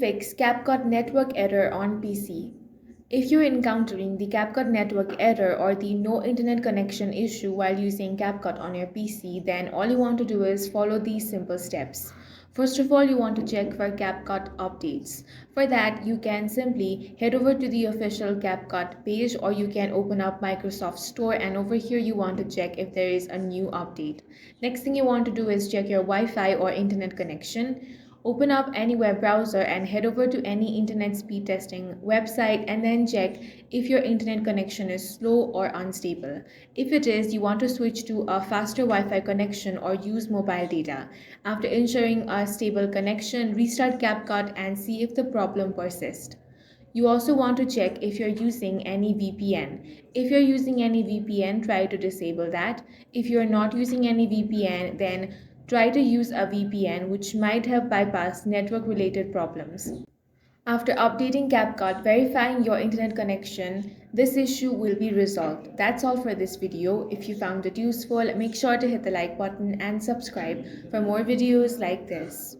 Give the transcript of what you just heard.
fix CapCut network error on PC. If you're encountering the CapCut network error or the no internet connection issue while using CapCut on your PC, then all you want to do is follow these simple steps. First of all, you want to check for CapCut updates. For that, you can simply head over to the official CapCut page, or you can open up Microsoft Store, and over here you want to check if there is a new update. Next thing you want to do is check your Wi-Fi or internet connection. Open up any web browser and head over to any internet speed testing website, and then check if your internet connection is slow or unstable. If it is, you want to switch to a faster Wi-Fi connection or use mobile data. After ensuring a stable connection, restart CapCut and see if the problem persists. You also want to check if you're using any VPN. If you're using any VPN, try to disable that. If you're not using any VPN, then try to use a VPN, which might help bypass network related problems. After updating CapCut, verifying your internet connection, this issue will be resolved. That's all for this video. If you found it useful, make sure to hit the like button and subscribe for more videos like this.